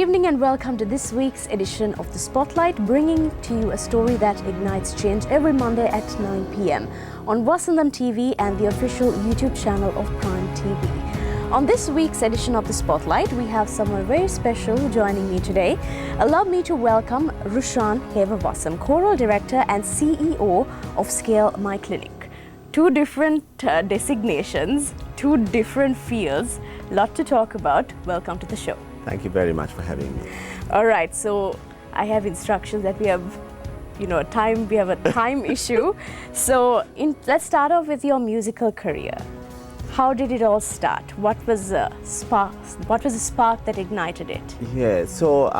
evening and welcome to this week's edition of The Spotlight, bringing to you a story that ignites change every Monday at 9 p.m. on Vasantham TV and the official YouTube channel of Prime TV. On this week's edition of The Spotlight, we have someone very special joining me today. Allow me to welcome Rushan Hewawasam, Choral Director and CEO of Scale My Clinic. Two different designations, two different fields, lot to talk about. Welcome to the show. Thank you very much for having me. All right, so I have instructions that we have, a time issue. So let's start off with your musical career. How did it all start? What was the spark that ignited it? Yeah, so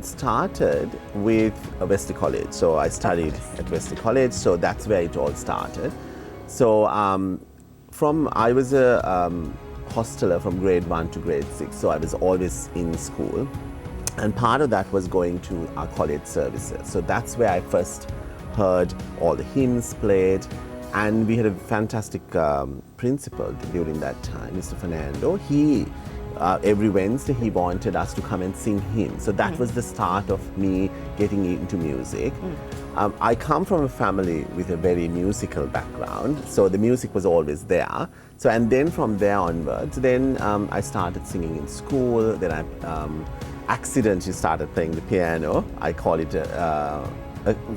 started with Wesley College. So I studied at Wesley College, so that's where it all started. So I was a hosteler from grade 1 to grade 6, so I was always in school, and part of that was going to our college services. So that's where I first heard all the hymns played, and we had a fantastic principal during that time, Mr. Fernando. He every Wednesday he wanted us to come and sing hymns, so that was the start of me getting into music. I come from a family with a very musical background, so the music was always there. So, and then from there onwards, then I started singing in school. Then I accidentally started playing the piano. I call it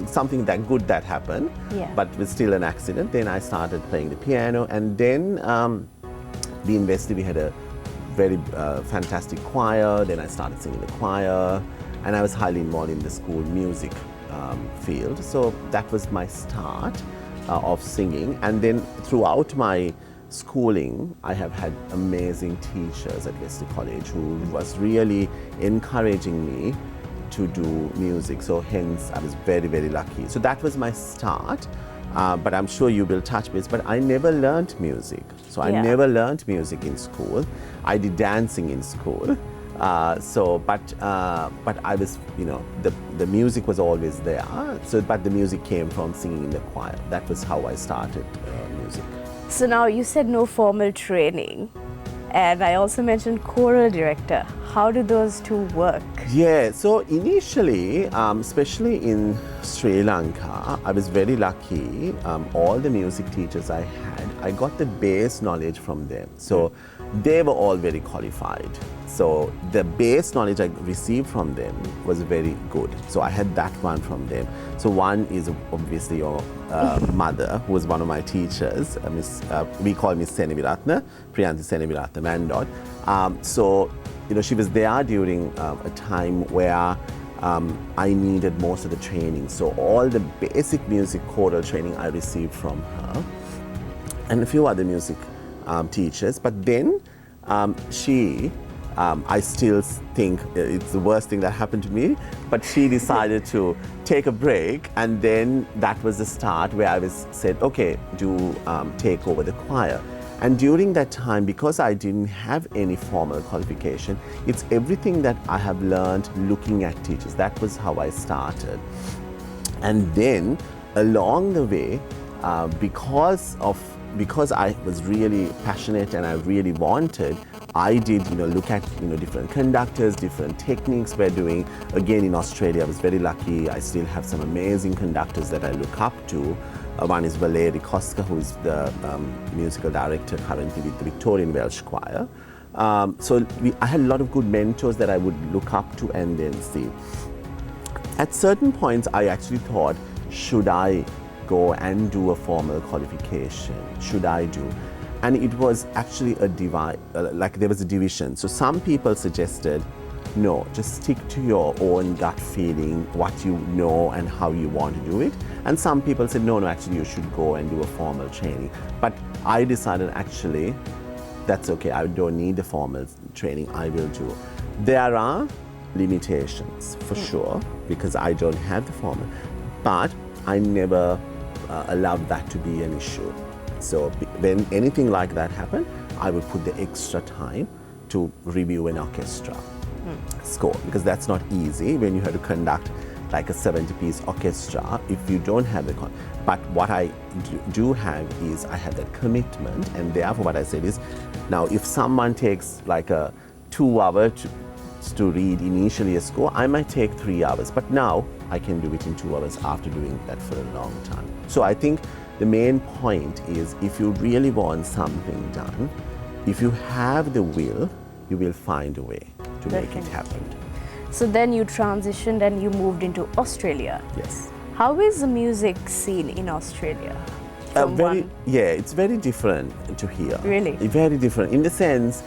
something that good that happened, but it was still an accident. Then I started playing the piano, and then the university, we had a very fantastic choir. Then I started singing the choir, and I was highly involved in the school music field. So that was my start of singing. And then throughout my schooling, I have had amazing teachers at Wesley College who was really encouraging me to do music. So hence I was very, very lucky. So that was my start. But I'm sure you will touch base, but I never learned music. So I never learned music in school. I did dancing in school. But I was, the music was always there. So, but the music came from singing in the choir. That was how I started music. So now you said no formal training, and I also mentioned choral director. How do those two work? Yeah, so initially, especially in Sri Lanka, I was very lucky. All the music teachers I had, I got the base knowledge from them. So they were all very qualified. So the base knowledge I received from them was very good. So I had that one from them. So one is obviously your mother, who was one of my teachers. We call Miss Seneviratna, Priyanthi Seneviratna Mandot. So she was there during a time where I needed most of the training. So all the basic music choral training I received from her, and a few other music teachers. But then I still think it's the worst thing that happened to me, but she decided to take a break, and then that was the start where I said, okay, do take over the choir. And during that time, because I didn't have any formal qualification, it's everything that I have learned looking at teachers. That was how I started. And then along the way, because I was really passionate and I really wanted, I did look at different conductors, different techniques we're doing. Again, in Australia, I was very lucky. I still have some amazing conductors that I look up to. One is Valeri Koska, who is the musical director currently with the Victorian Welsh Choir. So I had a lot of good mentors that I would look up to and then see. At certain points, I actually thought, should I go and do a formal qualification? Should I do? And it was actually a divide, there was a division. So some people suggested, no, just stick to your own gut feeling, what you know and how you want to do it. And some people said, no, actually you should go and do a formal training. But I decided, actually, that's okay, I don't need a formal training, I will do. There are limitations, for sure, because I don't have the formal. But I never allowed that to be an issue. So when anything like that happened, I would put the extra time to review an orchestra score, because that's not easy when you have to conduct like a 70-piece orchestra if you don't have the but what I do have is I have that commitment, and therefore what I said is, now if someone takes like a 2 hour to read initially a score, I might take 3 hours, but now I can do it in 2 hours after doing that for a long time. So I think the main point is, if you really want something done, if you have the will, you will find a way to make it happen. So then you transitioned and you moved into Australia. Yes. How is the music scene in Australia? It's very different to here. Really? Very different in the sense,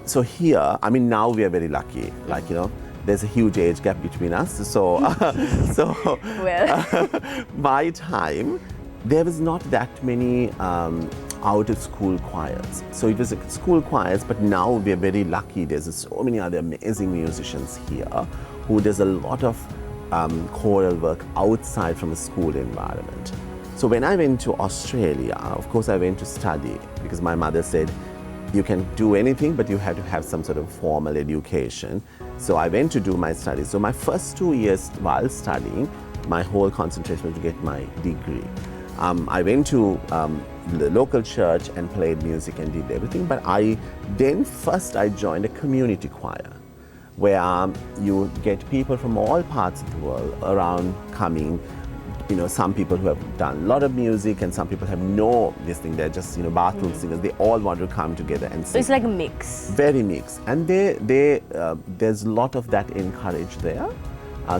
so here, I mean, now we are very lucky, like, you know, there's a huge age gap between us. So, Well. my time, there was not that many out of school choirs. So it was school choirs, but now we're very lucky. There's so many other amazing musicians here who does a lot of choral work outside from a school environment. So when I went to Australia, of course I went to study, because my mother said, you can do anything, but you have to have some sort of formal education. So I went to do my studies. So my first 2 years while studying, my whole concentration was to get my degree. I went to the local church and played music and did everything, but first I joined a community choir, where you get people from all parts of the world around coming. You know, some people who have done a lot of music, and some people have no this thing. They're just, you know, bathroom singers. They all want to come together and sing. So it's like a mix. Very mixed, and there's a lot of that encouraged there.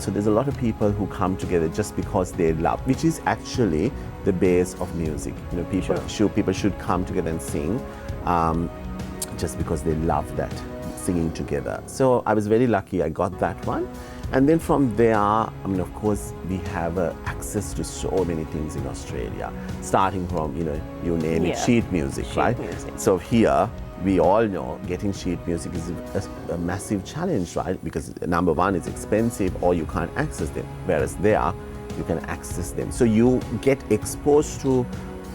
So there's a lot of people who come together just because they love, which is actually the base of music. You know, people should come together and sing, just because they love that singing together. So I was very lucky. I got that one. And then from there, I mean, of course, we have access to so many things in Australia, starting from, you know, you name it, sheet music, right? Music. So here, we all know getting sheet music is a massive challenge, right? Because number one, it's expensive, or you can't access them. Whereas there, you can access them. So you get exposed to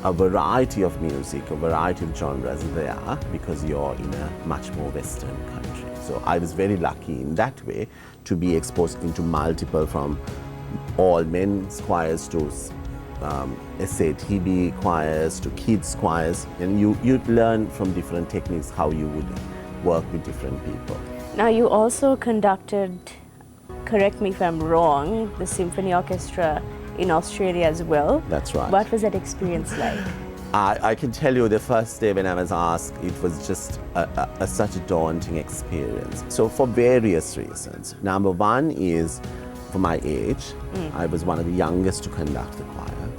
a variety of music, a variety of genres there, because you're in a much more Western country. So I was very lucky in that way to be exposed into multiple, from all men's choirs to SATB choirs to kids choirs, and you learn from different techniques how you would work with different people. Now you also conducted, correct me if I'm wrong, the symphony orchestra in Australia as well. That's right. What was that experience like? I can tell you, the first day when I was asked, it was just such a daunting experience. So for various reasons. Number one is, for my age, I was one of the youngest to conduct the choir,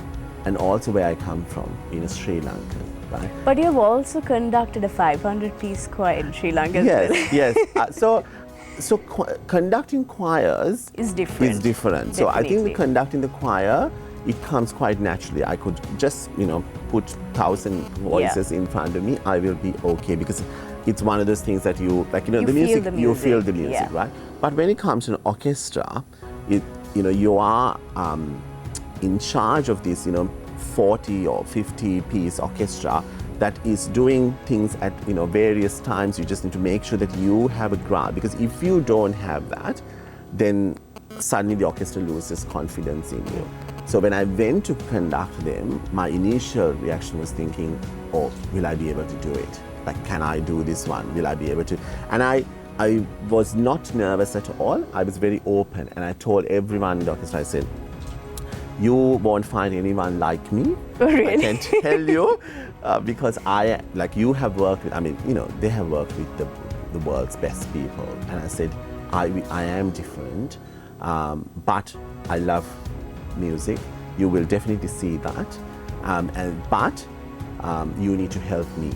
and also where I come from, in Sri Lanka, right? But you've also conducted a 500-piece choir in Sri Lanka. Yes. So conducting choirs is different. So I think conducting the choir, it comes quite naturally. I could just, you know, put 1,000 voices in front of me, I will be okay, because it's one of those things that you, like, you know, you feel the music, right? But when it comes to an orchestra, you know, you are in charge of this, you know, 40 or 50-piece orchestra that is doing things at, you know, various times. You just need to make sure that you have a grasp, because if you don't have that, then suddenly the orchestra loses confidence in you. So when I went to conduct them, my initial reaction was thinking, oh, will I be able to do it? Like, can I do this one? Will I be able to? And I was not nervous at all. I was very open, and I told everyone in the orchestra, I said, you won't find anyone like me. Oh, really? I can tell you, because you have worked with, I mean, you know, they have worked with the world's best people. And I said, I am different, but I love music. You will definitely see that. But you need to help me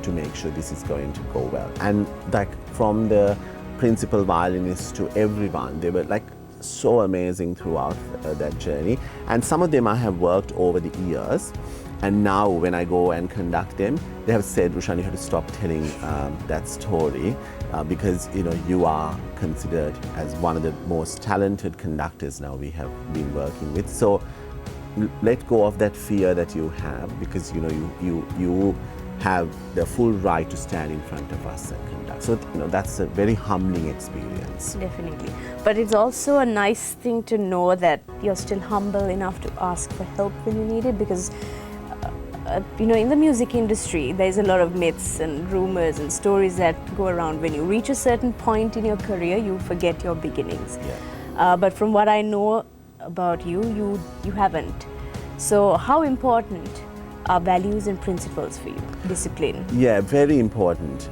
to make sure this is going to go well. And like, from the principal violinist to everyone, they were like so amazing throughout that journey. And some of them I have worked over the years. And now when I go and conduct them, they have said, Rushan, you have to stop telling that story because, you know, you are considered as one of the most talented conductors now we have been working with. So let go of that fear that you have, because, you know, you have the full right to stand in front of us and conduct. So, you know, that's a very humbling experience. Definitely. But it's also a nice thing to know that you're still humble enough to ask for help when you need it, because in the music industry, there's a lot of myths and rumors and stories that go around. When you reach a certain point in your career, you forget your beginnings. Yeah. But from what I know about you, you haven't. So how important are values and principles for you? Discipline. Yeah, very important,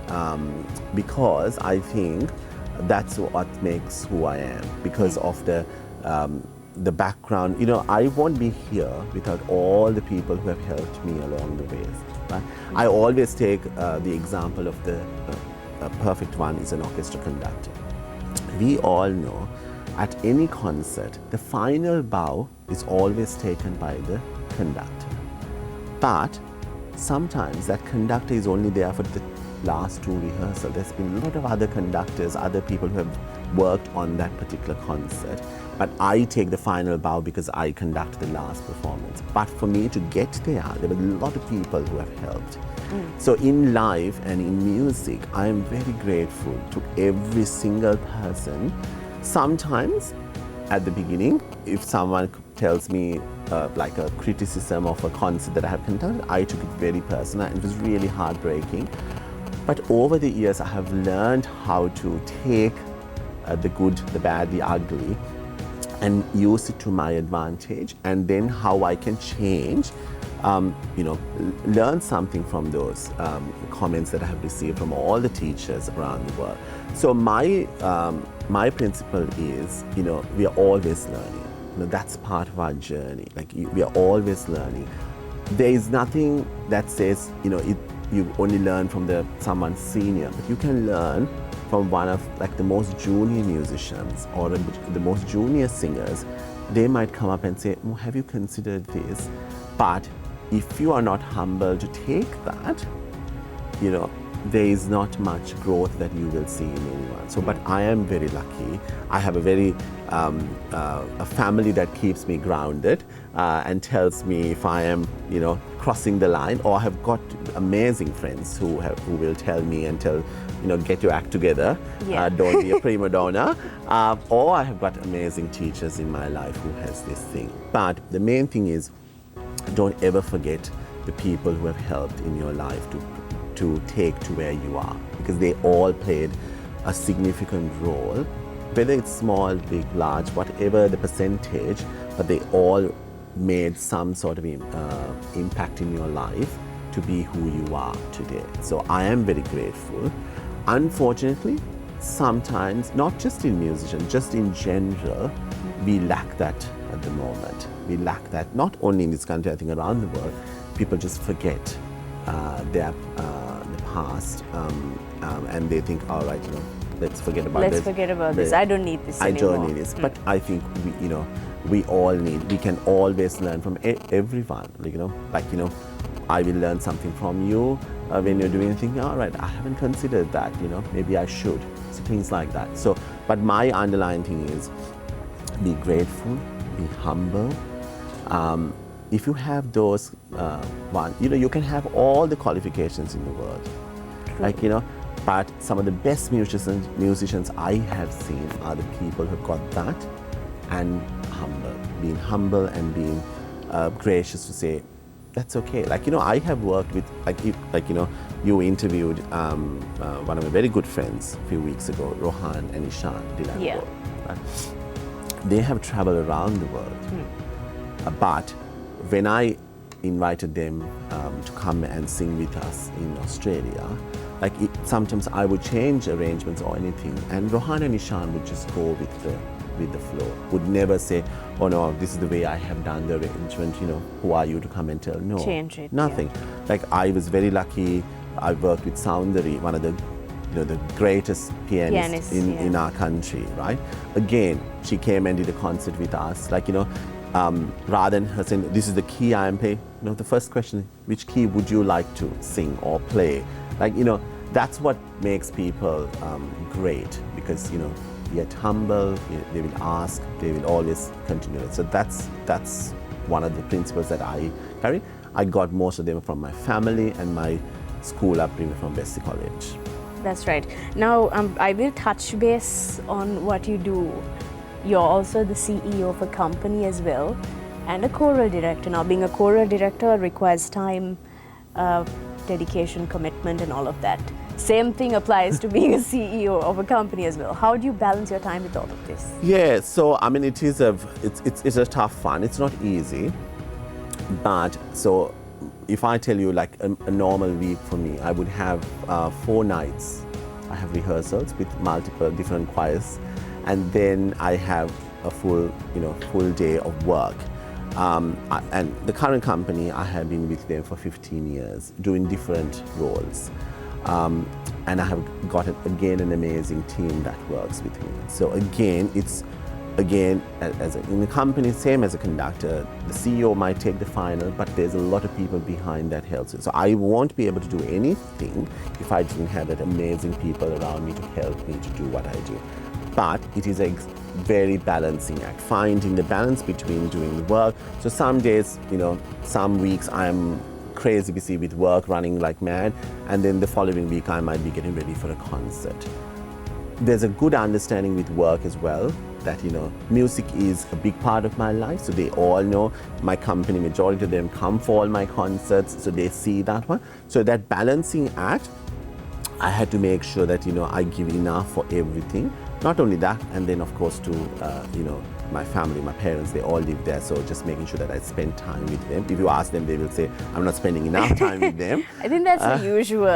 because I think that's what makes who I am, because of the background. I won't be here without all the people who have helped me along the way. Right? I always take the example of the perfect one is an orchestra conductor. We all know at any concert, the final bow is always taken by the conductor. But sometimes that conductor is only there for the last 2 rehearsals. There's been a lot of other conductors, other people who have worked on that particular concert. But I take the final bow because I conduct the last performance. But for me to get there were a lot of people who have helped. So in life and in music, I am very grateful to every single person. Sometimes at the beginning, if someone tells me like a criticism of a concert that I have conducted, I took it very personal and it was really heartbreaking. But over the years, I have learned how to take the good, the bad, the ugly, and use it to my advantage, and then how I can change, learn something from those comments that I have received from all the teachers around the world. So my principle is, we are always learning. That's part of our journey. Like we are always learning. There is nothing that says, you only learn from someone senior, but you can learn from one of the most junior musicians or the most junior singers. They might come up and say, have you considered this? But if you are not humble to take that, there is not much growth that you will see in anyone. So, but I am very lucky. I have a very a family that keeps me grounded and tells me if I am, crossing the line, or I have got amazing friends who will tell me and tell, get your act together, don't be a prima donna. Or I have got amazing teachers in my life who has this thing. But the main thing is, don't ever forget the people who have helped in your life to take to where you are, because they all played a significant role, whether it's small, big, large, whatever the percentage, but they all made some sort of impact in your life to be who you are today. So I am very grateful. Unfortunately, sometimes, not just in musicians, just in general, we lack that at the moment. We lack that, not only in this country, I think around the world. People just forget the past, and they think, all right, let's forget about this. Let's forget about this. I don't need this anymore. I don't need this. But I think we all need. We can always learn from everyone. I will learn something from you when you're doing anything. All right, I haven't considered that. Maybe I should. So things like that. So, but my underlying thing is, be grateful, be humble. If you have those you can have all the qualifications in the world. True. But some of the best musicians I have seen are the people who have got that, and being humble and being gracious to say, that's okay. I have worked with, you interviewed one of my very good friends a few weeks ago, Rushan and Rashan. Yeah. Right? They have traveled around the world. But when I invited them to come and sing with us in Australia, sometimes I would change arrangements or anything, and Rushan and Rashan would just go with the flow. Would never say, oh no, this is the way I have done the arrangement, who are you to come and tell? No, change it. Nothing. Yeah. I was very lucky. I worked with Soundari, one of the the greatest pianist in our country, right? Again, she came and did a concert with us, rather than her saying, this is the key I am playing, the first question, which key would you like to sing or play? That's what makes people great, because, yet humble, they will ask, they will always continue it. So that's one of the principles that I carry. I got most of them from my family and my school upbringing from Wesley College. That's right. Now, I will touch base on what you do. You're also the CEO of a company as well. and a choral director. Now, being a choral director requires time, dedication, commitment, and all of that. Same thing applies to being a CEO of a company as well. How do you balance your time with all of this? Yeah, so I mean, it's a tough one. It's not easy, but so if I tell you like a normal week for me, I would have 4 nights. I have rehearsals with multiple different choirs, and then I have a full day of work. And the current company, I have been with them for 15 years, doing different roles. And I have got, again, an amazing team that works with me. So again, in the company, same as a conductor, the CEO might take the final, but there's a lot of people behind that helps it. So I won't be able to do anything if I didn't have that amazing people around me to help me to do what I do. But it is a very balancing act, finding the balance between doing the work. So some days, some weeks I'm crazy busy with work, running like mad, and then the following week I might be getting ready for a concert. There's a good understanding with work as well that music is a big part of my life, so they all know. My company, majority of them come for all my concerts, so they see that one. So that balancing act, I had to make sure that I give enough for everything. Not only that, and then of course to my family, my parents, they all live there, so just making sure that I spend time with them. If you ask them, they will say I'm not spending enough time with them. I think that's the usual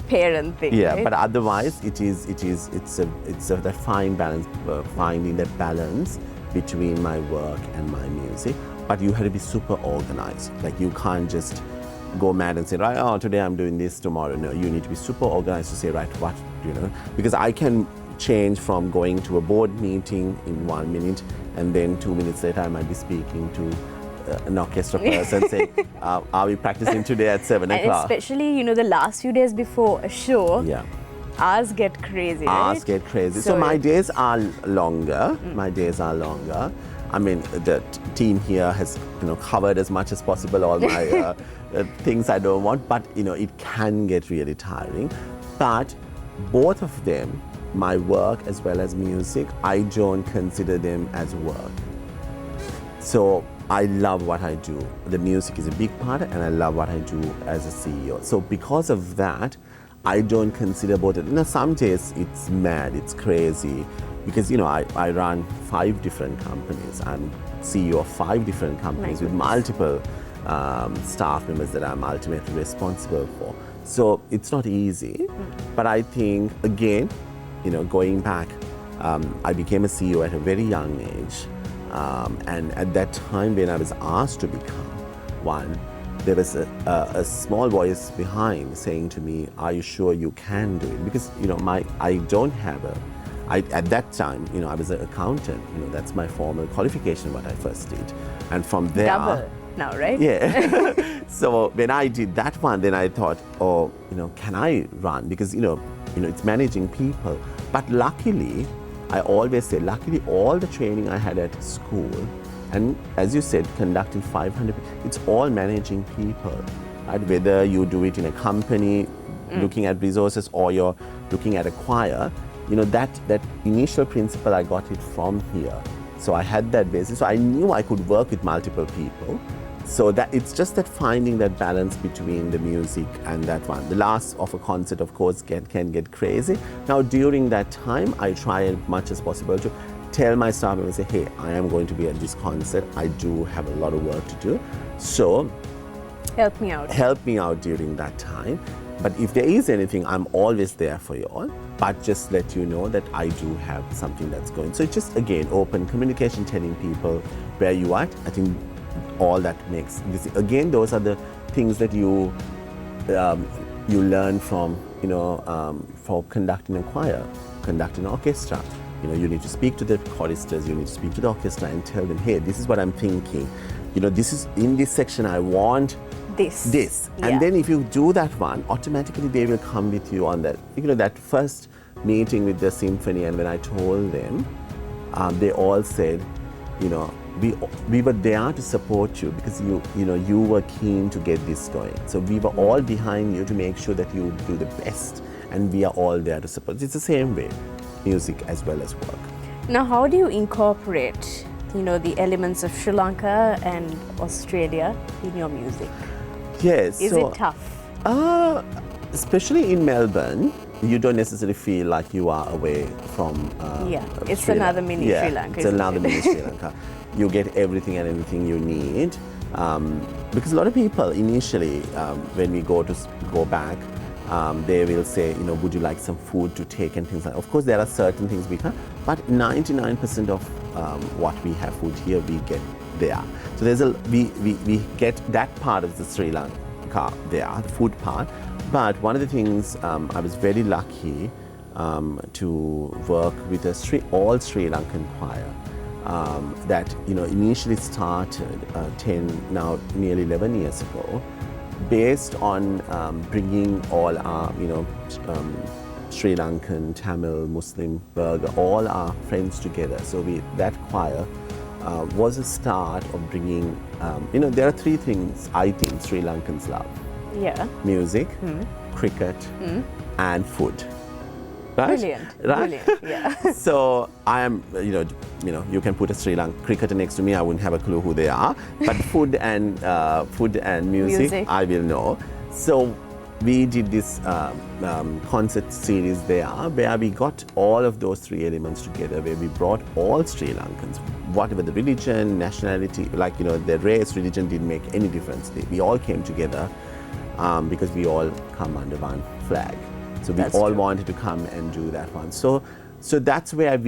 parent thing. Yeah, right? but otherwise it's that fine balance, finding that balance between my work and my music. But you have to be super organized. Like you can't just go mad and say, right, oh, today I'm doing this, tomorrow. No, you need to be super organized to say, right, what, because I can change from going to a board meeting in 1 minute, and then 2 minutes later I might be speaking to an orchestra person saying, are we practicing today at 7 o'clock? And especially, the last few days before a show, hours get crazy, Hours right? get crazy. So my days are longer. My days are longer. I mean, the team here has covered as much as possible all my things I don't want, but it can get really tiring. But both of them, my work as well as music, I don't consider them as work. So I love what I do. The music is a big part, and I love what I do as a CEO. So because of that, I don't consider both. Some days it's mad, it's crazy, because I run 5 different companies. I'm CEO of 5 different companies with multiple staff members that I'm ultimately responsible for. So it's not easy, but I think, again, going back, I became a CEO at a very young age. And at that time when I was asked to become one, there was a small voice behind saying to me, are you sure you can do it? Because, I don't have at that time, I was an accountant. That's my formal qualification, what I first did. And from there... Double now, right? Yeah. So when I did that one, then I thought, oh, can I run? Because, it's managing people. But luckily, I always say, luckily, all the training I had at school, and as you said, conducting 500, it's all managing people, right? Whether you do it in a company, looking at resources, or you're looking at a choir, that initial principle, I got it from here. So I had that basis. So I knew I could work with multiple people. So that it's just that finding that balance between the music and that one. The last of a concert, of course, can get crazy. Now, during that time, I try as much as possible to tell my staff and say, hey, I am going to be at this concert. I do have a lot of work to do. So help me out. Help me out during that time. But if there is anything, I'm always there for you all. But just let you know that I do have something that's going. So it's just, again, open communication, telling people where you are. I think all that makes this. Again, those are the things that you learn from, for conducting a choir, conducting an orchestra. You need to speak to the choristers, you need to speak to the orchestra and tell them, hey, this is what I'm thinking. This is in this section, I want this. Yeah. And then if you do that one, automatically they will come with you on that. That first meeting with the symphony, and when I told them, they all said, we were there to support you because you were keen to get this going. So we were all behind you to make sure that you do the best, and we are all there to support. It's the same way, music as well as work. Now, how do you incorporate the elements of Sri Lanka and Australia in your music? Yes. Is it tough? Especially in Melbourne, you don't necessarily feel like you are away from It's Sri another Lanka. mini Sri Lanka. It's another mini Sri Lanka. You get everything and anything you need. Because a lot of people initially, when we go back, they will say, would you like some food to take and things like that. Of course, there are certain things we can, but 99% of what we have food here, we get there. So we get that part of the Sri Lanka there, the food part. But one of the things, I was very lucky to work with all Sri Lankan choir. That initially started now nearly 11 years ago, based on bringing all our Sri Lankan, Tamil, Muslim, Burgher, all our friends together. So that choir was a start of bringing. There are three things I think Sri Lankans love: music, cricket, and food. Right? Brilliant, right? Brilliant, yeah. So I am, you can put a Sri Lankan cricketer next to me, I wouldn't have a clue who they are. But food and music, I will know. So we did this concert series there, where we got all of those three elements together, where we brought all Sri Lankans, whatever the religion, nationality, the race, religion didn't make any difference. We all came together because we all come under one flag. So we all wanted to come and do that one. So that's where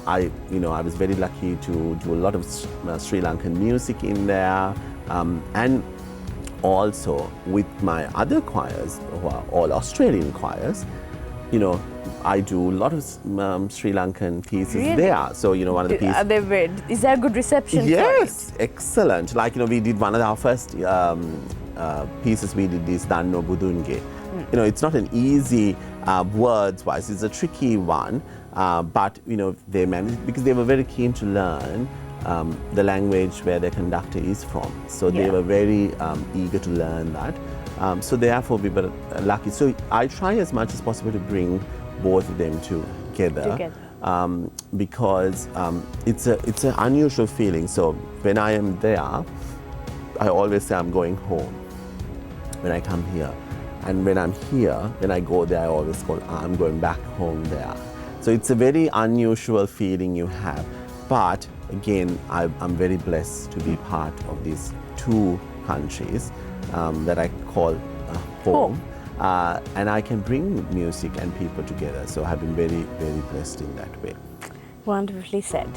I was very lucky to do a lot of Sri Lankan music in there, and also with my other choirs, who are all Australian choirs, I do a lot of Sri Lankan pieces there. So one of the pieces. Is there a good reception? Yes, for it? Excellent. We did one of our first pieces. We did this Danno Budunge. It's not an easy words-wise. It's a tricky one, but they managed, because they were very keen to learn the language where their conductor is from. So they were very eager to learn that. So therefore, we were lucky. So I try as much as possible to bring both of them together. Because it's an unusual feeling. So when I am there, I always say I'm going home when I come here. And when I'm here, when I go there, I always go, I'm going back home there. So it's a very unusual feeling you have. But again, I'm very blessed to be part of these two countries that I call home. And I can bring music and people together. So I've been very, very blessed in that way. Wonderfully said.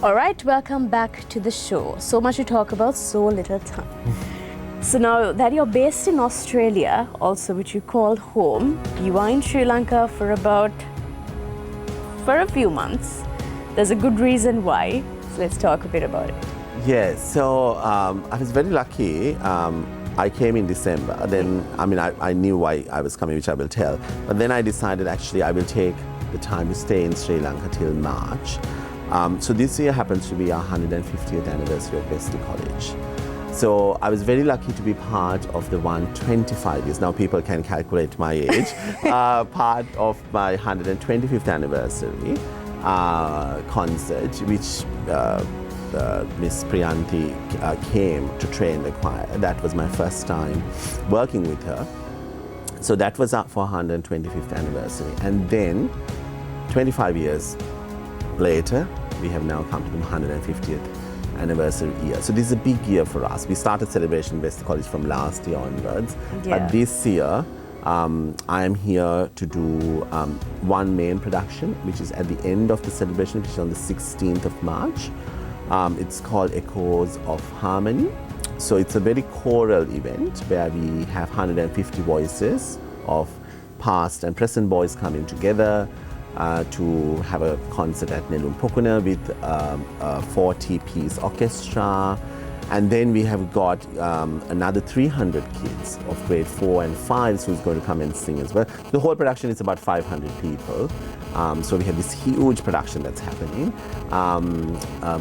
All right, welcome back to the show. So much to talk about, so little time. So now that you're based in Australia, also which you call home, you are in Sri Lanka for a few months. There's a good reason why. So let's talk a bit about it. Yes, so I was very lucky. I came in December. Then, I knew why I was coming, which I will tell. But then I decided actually I will take the time to stay in Sri Lanka till March. So this year happens to be our 150th anniversary of Wesley College. So I was very lucky to be part of the 125 years. Now people can calculate my age. Part of my 125th anniversary concert, which Miss Priyanti came to train the choir. That was my first time working with her. So that was up for 125th anniversary. And then 25 years later, we have now come to the 150th anniversary year. So this is a big year for us. We started celebration Wesley College from last year onwards. But this year, I am here to do one main production, which is at the end of the celebration, which is on the 16th of March. It's called Echoes of Harmony. So it's a very choral event where we have 150 voices of past and present boys coming together to have a concert at Nelum Pokuna with a 40-piece orchestra. And then we have got another 300 kids of grade 4 and 5 who's going to come and sing as well. The whole production is about 500 people. So we have this huge production that's happening.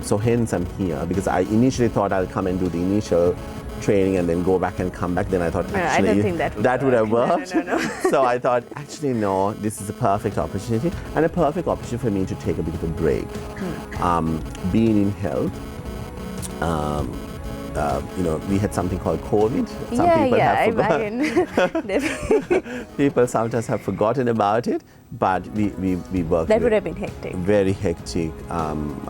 So hence I'm here, because I initially thought I'll come and do the initial training and then go back and come back. Then I thought, actually, I don't think that would have worked. No. So I thought, actually, no, this is a perfect opportunity, and a perfect opportunity for me to take a bit of a break. Being in health, we had something called COVID. Some people have forgotten. People sometimes have forgotten about it, but we worked. That would have been hectic. Very hectic, and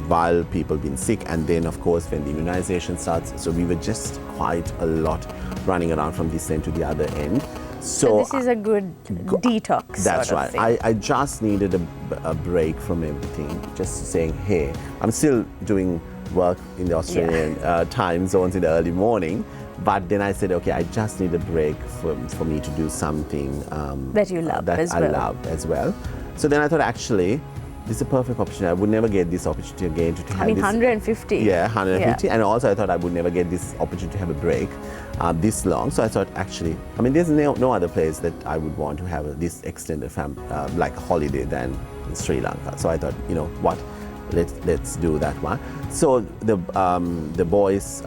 while people been sick, and then of course when the immunization starts, so we were just quite a lot running around from this end to the other end. So this is a good detox. That's sort of right. thing. I just needed a break from everything, just saying, hey, I'm still doing work in the Australian time zones in the early morning, but then I said, okay, I just need a break for me to do something that you love that as I well. love as well. So then I thought, actually, this is a perfect opportunity. I would never get this opportunity again to have this. 150. Yeah, 150. Yeah. And also I thought I would never get this opportunity to have a break this long. So I thought, actually, there's no other place that I would want to have this extended like a holiday than in Sri Lanka. So I thought, you know what, let's do that one. So the boys,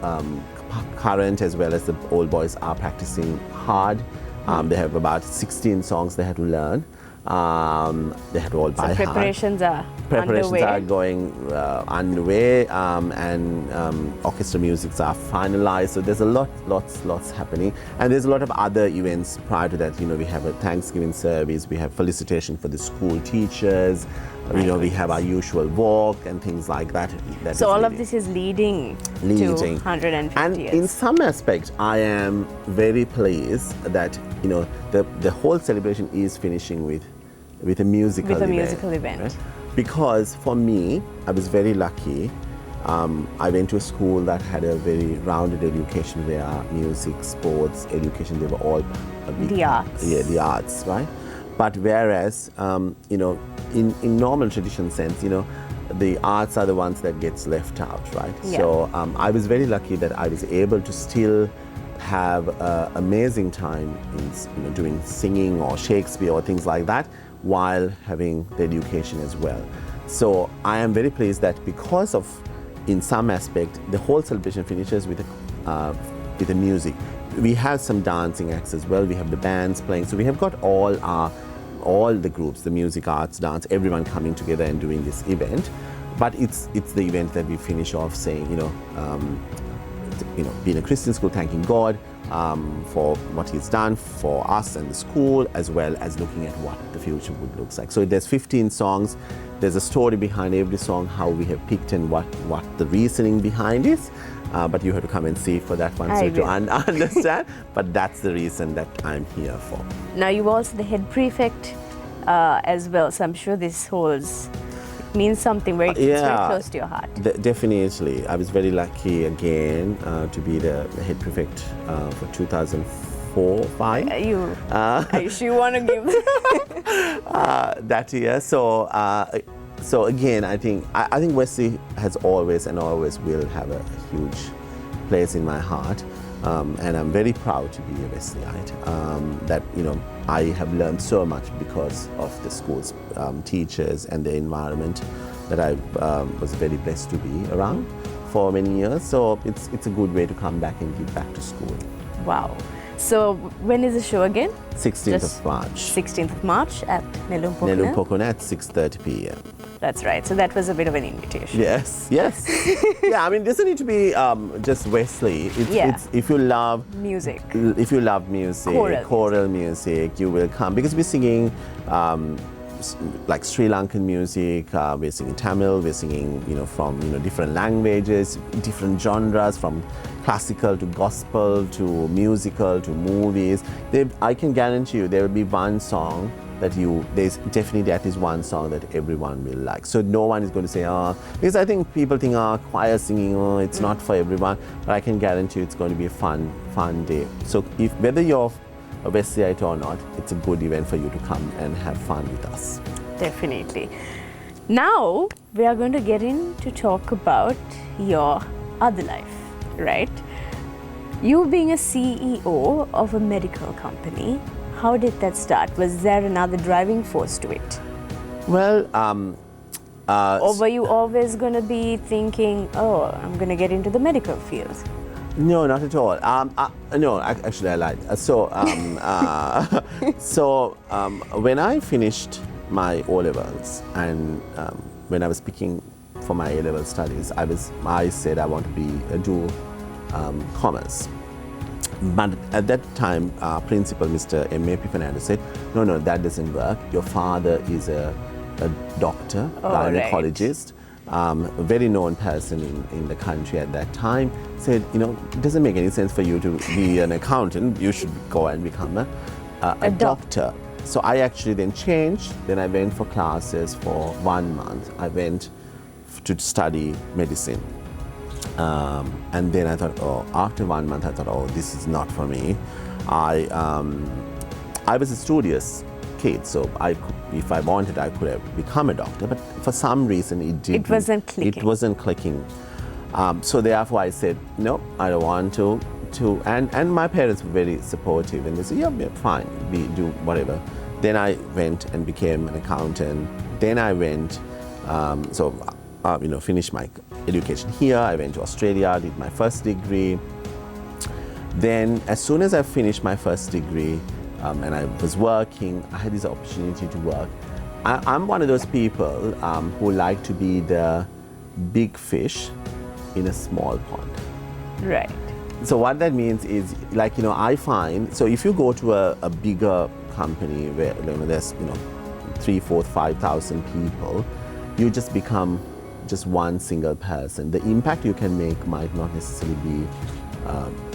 current as well as the old boys, are practicing hard. They have about 16 songs they have to learn. They have to all by heart. Preparations are going underway, and orchestra musics are finalized. So there's a lots happening, and there's a lot of other events prior to that. We have a Thanksgiving service, we have felicitation for the school teachers. We have our usual walk and things like that. So all of this is leading to 150 and years. In some aspect, I am very pleased that the whole celebration is finishing with a musical event. Right? Because for me, I was very lucky. I went to a school that had a very rounded education, where music, sports, education, they were all the arts. Yeah, the arts, right? But whereas, in normal tradition sense, the arts are the ones that gets left out, right? Yeah. So I was very lucky that I was able to still have an amazing time in doing singing or Shakespeare or things like that, while having the education as well. So I am very pleased that because of, in some aspect, the whole celebration finishes with the music. We have some dancing acts as well. We have the bands playing. So we have got all the groups, the music, arts, dance, everyone coming together and doing this event. But it's the event that we finish off saying, being a Christian school, thanking God for what He's done for us and the school, as well as looking at what the future would look like. So there's 15 songs. There's a story behind every song, how we have picked and what the reasoning behind is. But you have to come and see for that one to understand. But that's the reason that I'm here for. Now, you're also the head prefect as well, so I'm sure this means something very, it's very close to your heart. Definitely. I was very lucky again to be the head prefect for 2004-05. Are you sure you want to give that year? So again, I think Wesley has always and always will have a huge place in my heart, and I'm very proud to be a Wesleyite. That I have learned so much because of the school's teachers and the environment that I was very blessed to be around for many years. So it's a good way to come back and give back to school. Wow. So when is the show again? 16th of March. 16th of March at Nelum Pokona at 6:30 p.m. That's right. So that was a bit of an invitation. Yes. Yeah, it doesn't need to be just Wesley. It's if you love music. If you love music, choral music, you will come, because we're singing like Sri Lankan music, we're singing Tamil, we're singing from different languages, different genres, from classical to gospel to musical to movies. I can guarantee you there will be one song that there's definitely at least one song that everyone will like. So no one is going to say, because I think people think, choir singing, it's not for everyone. But I can guarantee you it's going to be a fun day. So whether you're a Wesleyite or not, it's a good event for you to come and have fun with us. Definitely. Now we are going to get in to talk about your other life, right? You being a CEO of a medical company, how did that start? Was there another driving force to it? Well, Or were you always going to be thinking, oh, I'm going to get into the medical field? no, not at all. No, actually, I lied. When I finished my O-levels and when I was picking for my A-level studies, I said I want to do commerce. But at that time, principal, Mr. M.A.P. Fernandez said, no, that doesn't work. Your father is a doctor, gynecologist, a very known person in the country at that time. Said, it doesn't make any sense for you to be an accountant. You should go and become a doctor. So I actually then changed. Then I went for classes for 1 month. I went to study medicine. And then I thought, after 1 month, I thought, this is not for me. I was a studious kid, so if I wanted, I could have become a doctor, but for some reason it didn't. It wasn't clicking. It wasn't clicking. So therefore I said, no, I don't want to. And my parents were very supportive, and they said, yeah, fine, do whatever. Then I went and became an accountant. Then I went, finished my education here. I went to Australia, did my first degree. Then as soon as I finished my first degree, and I was working, I had this opportunity to work. I'm one of those people who like to be the big fish in a small pond. Right. So what that means is, I find, so if you go to a bigger company where there's 3, 4, 5,000 people, you just become just one single person. The impact you can make might not necessarily be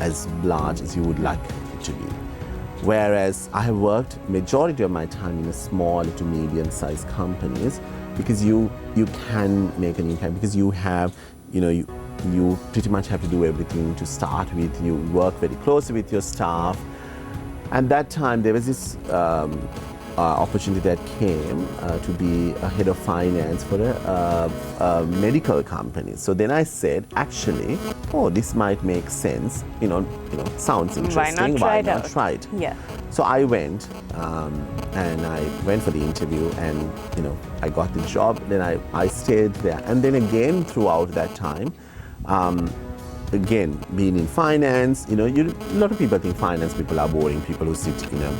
as large as you would like it to be. Whereas I have worked majority of my time in a small to medium-sized companies, because you can make an impact, because you have, you pretty much have to do everything to start with. You work very closely with your staff. At that time, there was this opportunity that came to be a head of finance for a medical company. So then I said, actually, this might make sense. Sounds interesting. Why not try it? Yeah. So I went and I went for the interview, and I got the job. Then I stayed there, and then again throughout that time. Again, being in finance, a lot of people think finance people are boring people who sit in a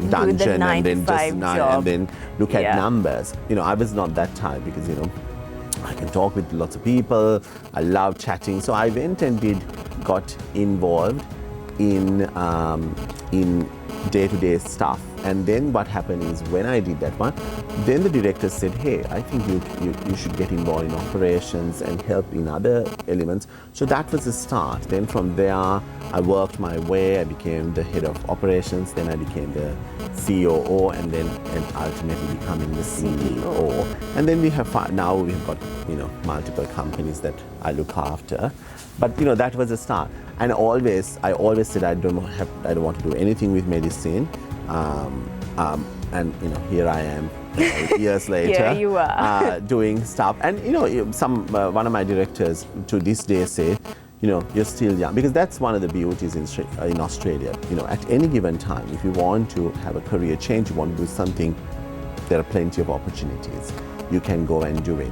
dungeon and then and then look at numbers. I was not that type, because I can talk with lots of people. I love chatting, so I went and got involved in day-to-day stuff. And then what happened is, when I did that one, then the director said, hey, I think you should get involved in operations and help in other elements. So that was the start. Then from there, I worked my way. I became the head of operations. Then I became the COO, and ultimately becoming the CEO. And then we've got multiple companies that I look after. But that was the start. And I always said I don't want to do anything with medicine. And here I am, years later. Here you are. Doing stuff. And one of my directors to this day say, you're still young, because that's one of the beauties in Australia. At any given time, if you want to have a career change, you want to do something, there are plenty of opportunities. You can go and do it.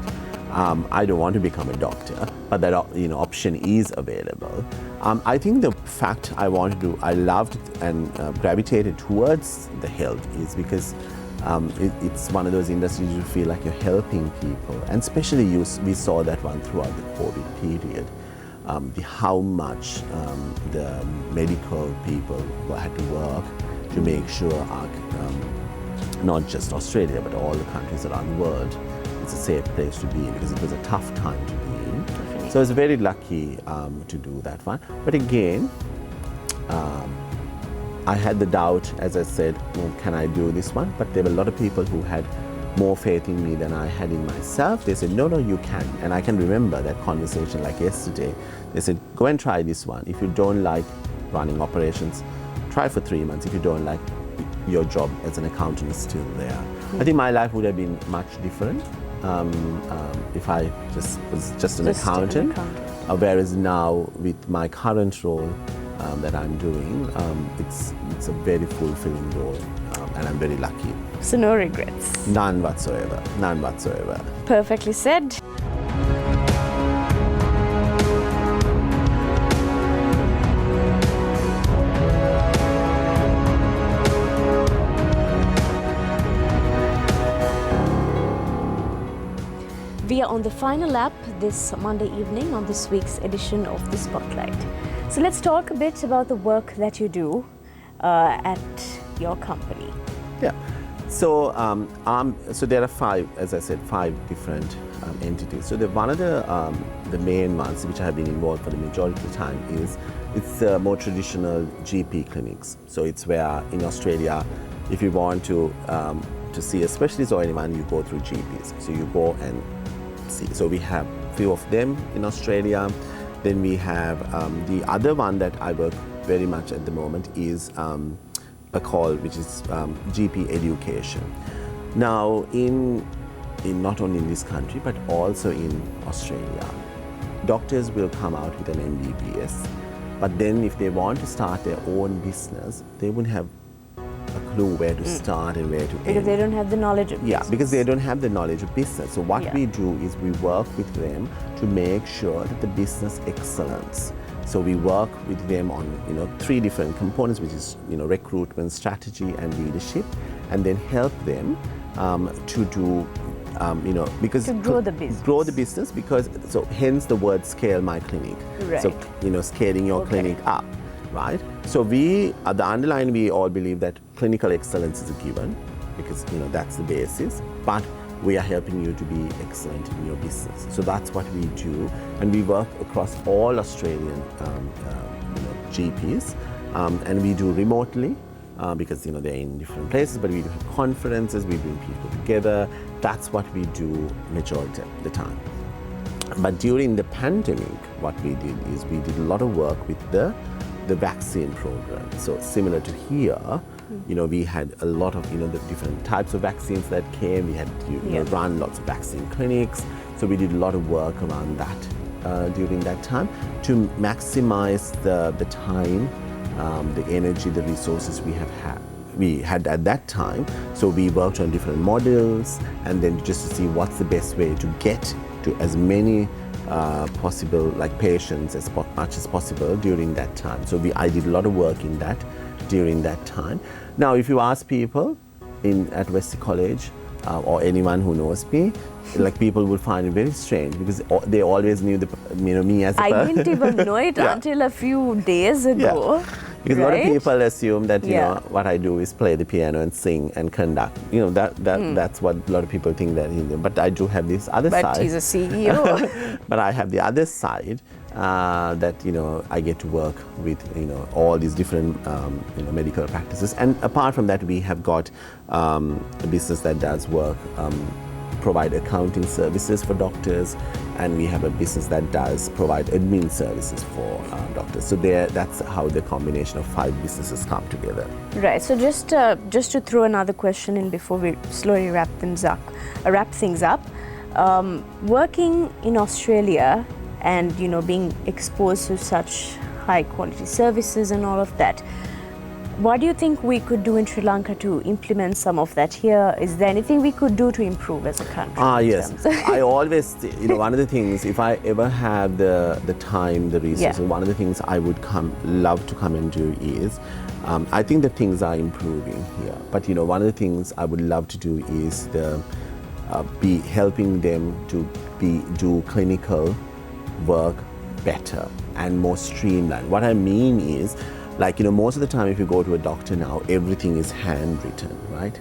I don't want to become a doctor, but that option is available. I think the fact I loved and gravitated towards the health is because it's one of those industries you feel like you're helping people, and especially we saw that one throughout the COVID period. How much the medical people had to work to make sure not just Australia but all the countries around the world, it's a safe place to be, because it was a tough time to be in. Definitely. So I was very lucky to do that one. But again, I had the doubt, as I said, can I do this one? But there were a lot of people who had more faith in me than I had in myself. They said, no, you can. And I can remember that conversation like yesterday. They said, go and try this one. If you don't like running operations, try for 3 months. If you don't like, your job as an accountant is still there. I think my life would have been much different if I was just an accountant. Whereas now with my current role that I'm doing, it's a very fulfilling role, and I'm very lucky. So no regrets? None whatsoever, none whatsoever. Perfectly said. We are on the final lap this Monday evening on this week's edition of The Spotlight. So let's talk a bit about the work that you do at your company. Yeah. So, so there are five, as I said, five different entities. So one of the main ones which I have been involved for the majority of the time is it's more traditional GP clinics. So it's where in Australia, if you want to see a specialist or anyone, you go through GPs. So you go and see. So we have a few of them in Australia. Then we have the other one that I work very much at the moment is a call which is GP education. Now in not only in this country but also in Australia, doctors will come out with an MBBS, but then if they want to start their own business, they wouldn't have a clue where to start and where to end. Because they don't have the knowledge of business. Yeah, because they don't have the knowledge of business. So what we do is we work with them to make sure that the business excellence. So we work with them on three different components, which is recruitment, strategy, and leadership, and then help them to do because to grow the business. Grow the business because so hence the word scale my clinic. Right. So scaling your clinic up, right? So we at the underline we all believe that clinical excellence is a given because that's the basis, but we are helping you to be excellent in your business. So that's what we do, and we work across all Australian GPs, and we do remotely because they're in different places. But we do have conferences, we bring people together. That's what we do majority of the time. But during the pandemic, what we did is we did a lot of work with the vaccine program. So similar to here. We had a lot of the different types of vaccines that came. We had to run lots of vaccine clinics. So we did a lot of work around that during that time to maximize the time, the energy, the resources we had at that time. So we worked on different models, and then just to see what's the best way to get to as many possible patients as much as possible during that time. So I did a lot of work in that during that time. Now, if you ask people at Wesley College or anyone who knows me, people would find it very strange because they always knew me as a person. I didn't even know it until a few days ago. Yeah. Because a lot of people assume that what I do is play the piano and sing and conduct. That's what a lot of people think that he do. But I do have this other side. But he's a CEO. But I have the other side that I get to work with all these different medical practices. And apart from that, we have got a business that does work. Provide accounting services for doctors, and we have a business that does provide admin services for doctors. So that's how the combination of five businesses come together. Right. So just to throw another question in before we slowly wrap things up. Working in Australia and being exposed to such high quality services and all of that. What do you think we could do in Sri Lanka to implement some of that here? Is there anything we could do to improve as a country? Yes. I always, one of the things, if I ever have the time, the resources, one of the things I would love to come and do is, I think that things are improving here. But one of the things I would love to do is be helping them to do clinical work better and more streamlined. What I mean is, most of the time if you go to a doctor now, everything is handwritten, right?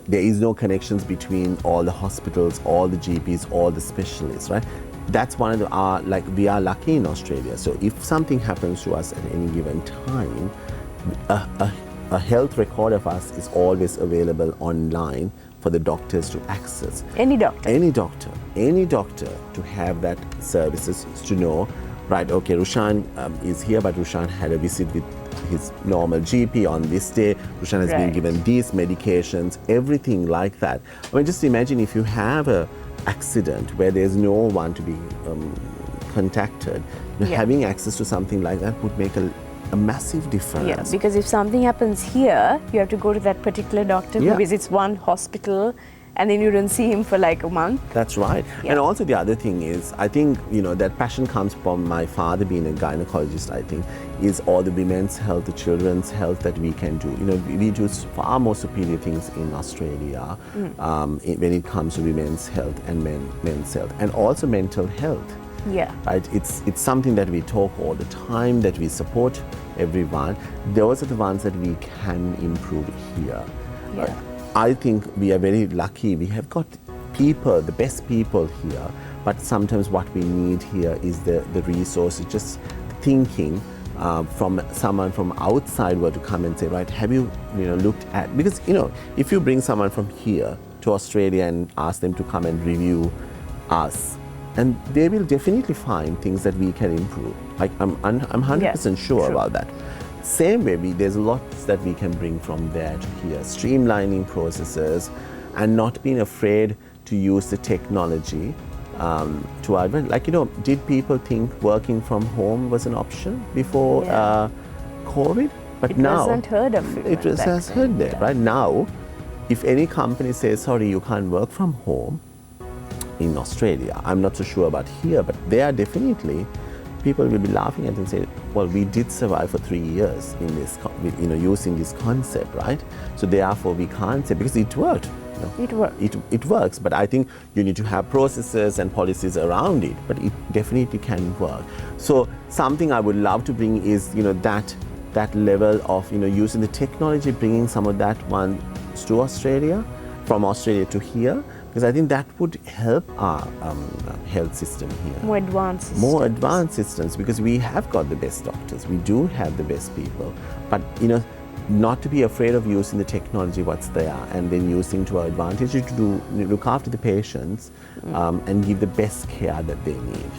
There is no connections between all the hospitals, all the GPs, all the specialists, right? That's one of we are lucky in Australia. So if something happens to us at any given time, a health record of us is always available online for the doctors to access. Any doctor? Any doctor to have that services to know, right, okay, Rushan is here, but Rushan had a visit with his normal GP on this day. Rushan has been given these medications, everything like that. I mean, just imagine if you have an accident where there's no one to be contacted, Yeah. having access to something like that would make a massive difference. Yeah, because if something happens here, you have to go to that particular doctor Yeah. who visits one hospital, and then you don't see him for like a month. That's right. Yeah. And also the other thing is, I think, that passion comes from my father being a gynecologist, I think, is all the women's health, the children's health that we can do. We do far more superior things in Australia when it comes to women's health and men's health, and also mental health. Yeah. Right? It's something that we talk all the time, that we support everyone. Those are the ones that we can improve here. Yeah. I think we are very lucky. We have got people, the best people here, but sometimes what we need here is the resources, just thinking from someone from outside were to come and say, right, have you looked at, because if you bring someone from here to Australia and ask them to come and review us, and they will definitely find things that we can improve. Like I'm 100% sure about that. Same way, there's lots that we can bring from there to here, streamlining processes and not being afraid to use the technology to our advantage. Like, did people think working from home was an option before COVID? But it now wasn't heard of. it was as heard there. Right now, if any company says, sorry, you can't work from home in Australia, I'm not so sure about here, but they are definitely, people will be laughing at it and say, well, we did survive for 3 years in this, using this concept, right? So therefore we can't say, because it worked. It worked. It works, but I think you need to have processes and policies around it, but it definitely can work. So something I would love to bring is, that level of, using the technology, bringing some of that one to Australia, from Australia to here, because I think that would help our health system here. More advanced systems. More advanced systems, because we have got the best doctors, we do have the best people, but not to be afraid of using the technology what's there, and then using to our advantage to look after the patients and give the best care that they need.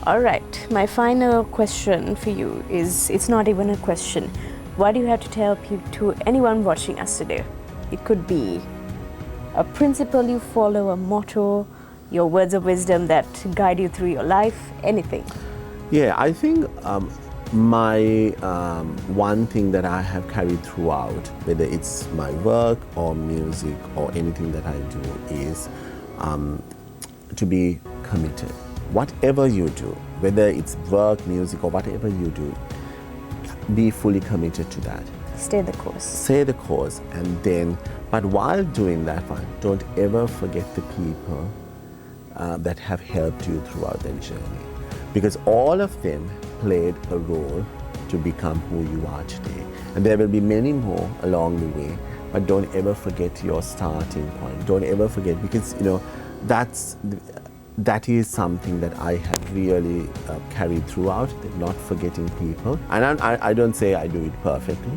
All right, my final question for you is, it's not even a question. What do you have to tell to anyone watching us today? It could be a principle you follow, a motto, your words of wisdom that guide you through your life, anything. Yeah, I think my one thing that I have carried throughout, whether it's my work or music or anything that I do, is to be committed. Whatever you do, whether it's work, music, or whatever you do, be fully committed to that. Stay the course. Stay the course, and then, but while doing that one, don't ever forget the people that have helped you throughout the journey, because all of them played a role to become who you are today. And there will be many more along the way, but don't ever forget your starting point. Don't ever forget, because that is something that I have really carried throughout, not forgetting people. And I don't say I do it perfectly.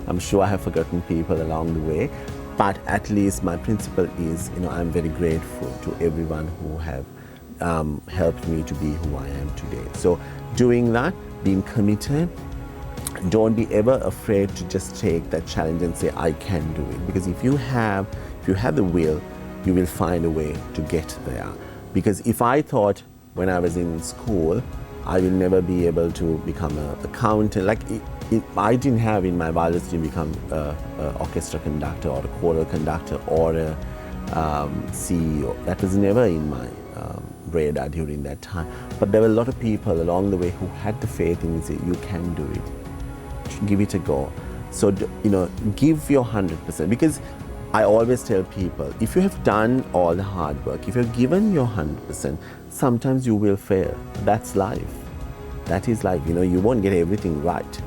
I'm sure I have forgotten people along the way, but at least my principle is, I'm very grateful to everyone who have helped me to be who I am today. So doing that, being committed, don't be ever afraid to just take that challenge and say, I can do it. Because if you have the will, you will find a way to get there. Because if I thought when I was in school, I will never be able to become an accountant, I didn't have in my wildest dream become an orchestra conductor or a choral conductor or a CEO. That was never in my radar during that time. But there were a lot of people along the way who had the faith in me, say, you can do it. Give it a go. So, give your 100%. Because I always tell people, if you have done all the hard work, if you've given your 100%, sometimes you will fail. That's life. That is life. You won't get everything right.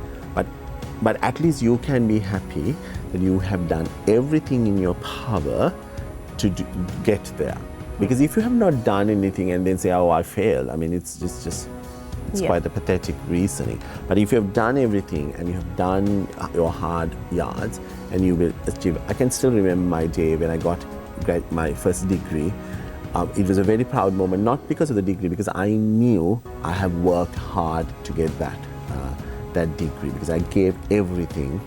But at least you can be happy that you have done everything in your power to get there. Because if you have not done anything and then say, oh, I failed, it's just quite a pathetic reasoning. But if you have done everything and you have done your hard yards, and you will achieve. I can still remember my day when I got my first degree. It was a very proud moment, not because of the degree, because I knew I have worked hard to get that degree, because I gave everything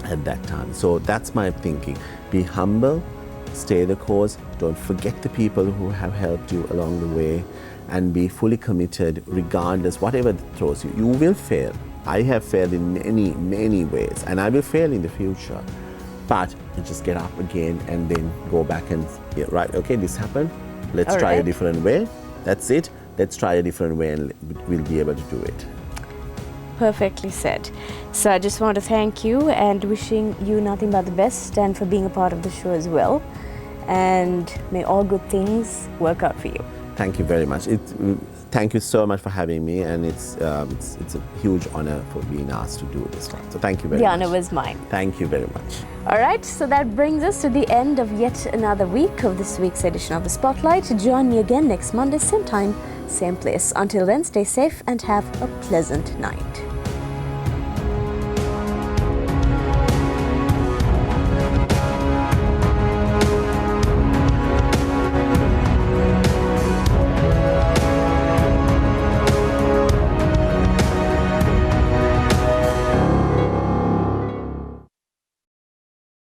at that time. So that's my thinking. Be humble, stay the course, don't forget the people who have helped you along the way, and be fully committed regardless, whatever throws you. You will fail. I have failed in many, many ways, and I will fail in the future. But you just get up again and then go back and, yeah, right, okay, this happened. Let's try a different way. That's it. Let's try a different way and we'll be able to do it. Perfectly said. So I just want to thank you and wishing you nothing but the best, and for being a part of the show as well. And may all good things work out for you. Thank you very much. Thank you so much for having me, and it's a huge honor for being asked to do this one. So thank you very much. The honor was mine. Thank you very much. All right, so that brings us to the end of yet another week of this week's edition of The Spotlight. Join me again next Monday, same time, same place. Until then, stay safe and have a pleasant night.